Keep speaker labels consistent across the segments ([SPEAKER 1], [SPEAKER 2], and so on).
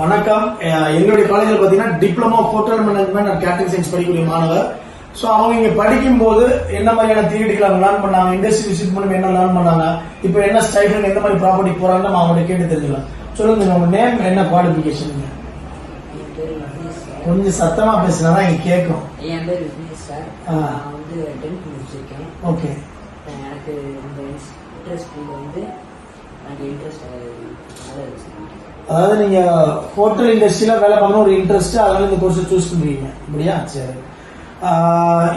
[SPEAKER 1] வணக்கம். எங்களுடைய காலேஜில் பார்த்தீங்கன்னா diploma hotel management and catering science படிக்கக்கூடிய மாணவர். ஸோ அவங்க இங்க படிக்கும் போது என்ன மாதிரியான தியரிட்டிகள் அவங்க லேர்ன் பண்ணாங்க, இண்டஸ்ட்ரி விசிட் மூலம் என்ன லேர்ன் பண்ணாங்க, இப்போ என்ன ஸ்டைஃபன் எந்த மாதிரி ப்ராப்பர்ட்டி போறாங்க நம்ம அவங்கள்ட்ட கேட்டு தெரிஞ்சுக்கலாம். சொல்லுங்க, உங்க நேம் என்ன, குவாலிஃபிகேஷன்? கொஞ்சம் சத்தமா பேசினாதான் இங்க கேட்கும்.
[SPEAKER 2] என் பேர் விக்னேஷ் சார். நான் வந்து 10th முடிச்சிருக்கேன்.
[SPEAKER 1] ஓகே.
[SPEAKER 2] எனக்கு இந்த இன்ட்ரெஸ்ட் வந்து எனக்கு இன்ட்ரெஸ்ட்
[SPEAKER 1] அதாவது நீங்க ஹோட்டல் இண்டஸ்ட்ரியில வேலை பண்ணணும் ஒரு இன்ட்ரெஸ்ட், அதனால இந்த கோர்ஸ் சூஸ் பண்றீங்க அப்படியா? சரி.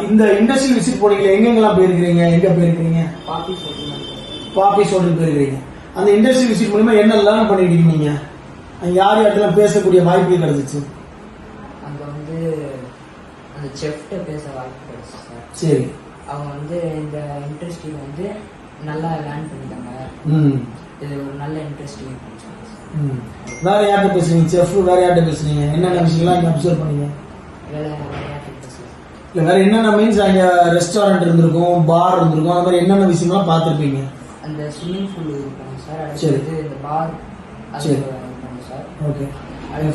[SPEAKER 1] இந்த இண்டஸ்ட்ரியல் விசிட் போனீங்களா, எங்கெங்கெல்லாம் போயிருக்கிறீங்க, எங்க போயிருக்கிறீங்க? பாப்பிஸ் ஹோட்டல் போயிருக்கிறீங்க. அந்த இண்டஸ்ட்ரியல் விசிட் மூலமா என்ன லேர்ன் பண்ணிருக்கீங்க நீங்க? யார் யார்ட்டெல்லாம் பேசக்கூடிய வாய்ப்பு கிடைச்சிச்சு?
[SPEAKER 2] அங்க வந்து அந்த செஃப்ட்ட பேச வாய்ப்பு கிடைச்சு சார்.
[SPEAKER 1] சரி.
[SPEAKER 2] அவங்க வந்து இந்த இண்டஸ்ட்ரி வந்து நல்லா லேர்ன் பண்ணிட்டாங்க. இது ஒரு நல்ல இண்டஸ்ட்ரி.
[SPEAKER 1] வேற யார்கிட்ட பேசுறீங்க? செஃப் வேற யார்கிட்ட பேசுறீங்க? என்னென்ன விஷயம்லாம் நீங்க அப்சர்வ் பண்ணீங்க? இல்ல வேற என்னென்ன மீன்ஸ், அங்க ரெஸ்டாரண்ட் இருந்திருக்கும், பார் இருந்திருக்கும், அந்த மாதிரி என்னென்ன விஷயம்லாம் பார்த்திருப்பீங்க?
[SPEAKER 2] அந்த ஸ்விம்மிங் பூல் இருக்கும் சார்.
[SPEAKER 1] சரி.
[SPEAKER 2] இந்த பார்.
[SPEAKER 1] சரி
[SPEAKER 2] சார்.
[SPEAKER 1] ஓகே.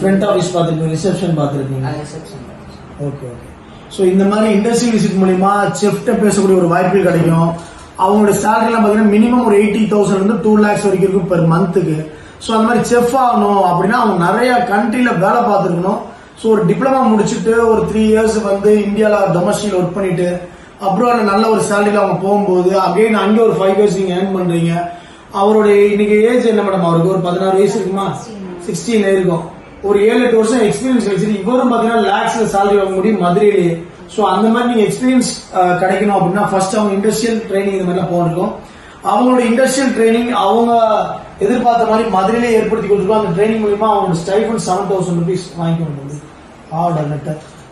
[SPEAKER 1] ஃப்ரண்ட் ஆஃபீஸ் பார்த்துருக்கீங்க, ரிசப்ஷன் பார்த்துருக்கீங்க.
[SPEAKER 2] ரிசப்ஷன்.
[SPEAKER 1] Okay okay. ஸோ இந்த மாதிரி இண்டஸ்ட்ரியல் விசிட் மூலியமா செஃப்ட்ட பேசக்கூடிய ஒரு வாய்ப்பு கிடைக்கும். அவங்களோட சேலரிலாம் பார்த்தீங்கன்னா மினிமம் ஒரு 80,000 இருந்து 2 lakhs வரைக்கும் இருக்கும் பெர் மந்த்துக்கு. ஸோ அந்த மாதிரி செஃப் ஆகணும் அப்படின்னா அவங்க நிறைய கண்ட்ரில வேலை பார்த்துருக்கணும். ஸோ ஒரு டிப்ளமா முடிச்சுட்டு ஒரு 3 years வந்து இந்தியாவில் டொமஸ்டிக் ஒர்க் பண்ணிட்டு அப்ராட்ல நல்ல ஒரு சேலரியில் அவங்க போகும்போது அகைன் அங்கே ஒரு 5 years நீங்க ஏர்ன் பண்றீங்க. அவருடைய இன்னைக்கு ஏஜ் என்ன மேடம்? அவருக்கு ஒரு 16 வயசு இருக்குமா? 16 இருக்கும். ஒரு 7-8 வருஷம் எக்ஸ்பீரியன்ஸ் கிடைச்சிட்டு இவரும் பாத்தீங்கன்னா லேக்ஸ்ல சேலரி வாங்க முடியும் மதுரையிலேயே. ஸோ அந்த மாதிரி நீங்க எக்ஸ்பீரியன்ஸ் கிடைக்கணும் அப்படின்னா ஃபர்ஸ்ட் அவங்க இண்டஸ்ட்ரியல் ட்ரைனிங் இந்த மாதிரிலாம் போயிருக்கும். அவங்களோட இண்டஸ்ட்ரியல் ட்ரைனிங் அவங்க எதிர்பார்த்த மாதிரி மதுரையிலே ஏற்படுத்தி கொடுத்துருக்கோம். அந்த ட்ரைனிங் மூலமா அவங்களோட ஸ்டைஃபன் 7,000 rupees வாங்கிக்கணும்.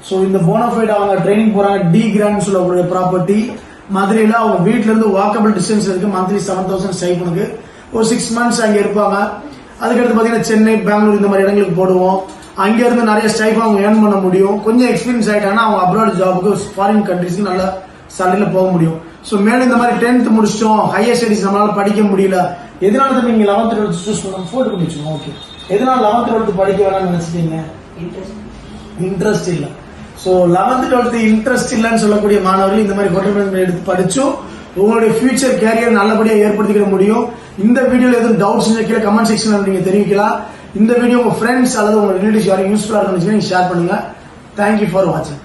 [SPEAKER 1] ஸோ இந்த போனஃபைட் அவங்க ட்ரைனிங் போறாங்க. டி கிராண்ட் சொல்லக்கூடிய ப்ராப்பர்ட்டி மதுரையில அவங்க வீட்டுல இருந்து வாக்கபிள் டிஸ்டன்ஸ் இருக்கு. மந்த்லி 7,000 ஸ்டைஃபனுக்கு ஒரு 6 months அங்க இருப்பாங்க. அதுக்கடுத்து பாத்தீங்கன்னா சென்னை, பெங்களூர் இந்த மாதிரி இடங்களுக்கு போடுவோம். அங்க இருந்து நிறைய ஸ்டைஃப் அவங்க ஏர்ன் பண்ண முடியும். கொஞ்சம் எக்ஸ்பீரியன்ஸ் ஆயிட்டாங்கன்னா அவங்க அப்ராட் ஜாபுக்கு ஃபாரின் கண்ட்ரீஸ்க்கு நல்ல சேலரியில போக முடியும். ஸோ மேலும் இந்த மாதிரி 10th முடிச்சிட்டோம், ஹையர் ஸ்டடிஸ் நம்மளால படிக்க முடியல, எதனால நீங்க 11th 12th சூஸ் பண்ண போட்டு முடிச்சோம். ஓகே. எதனால 11th 12th படிக்க வேணாம்னு நினைச்சிட்டீங்க? இன்ட்ரெஸ்ட் இல்ல. ஸோ 11th 12th இன்ட்ரெஸ்ட் இல்லன்னு சொல்லக்கூடிய மாணவர்கள் இந்த மாதிரி ஹோட்டல் மேனேஜ்மெண்ட் எடுத்து படிச்சும் உங்களுடைய ஃபியூச்சர் கேரியர் நல்லபடியாக ஏற்படுத்திக்க முடியும். இந்த வீடியோல எதுவும் டவுட்ஸ் கீழே கமெண்ட் செக்ஷன்ல நீங்க தெரிவிக்கலாம். இந்த வீடியோ உங்க ஃப்ரெண்ட்ஸ் அல்லது உங்க ரிலேட்டிவ்ஸ் யாரும் யூஸ்ஃபுல்லா இருந்துச்சுன்னா ஷேர் பண்ணுங்க. தேங்க்யூ ஃபார் வாட்சிங்.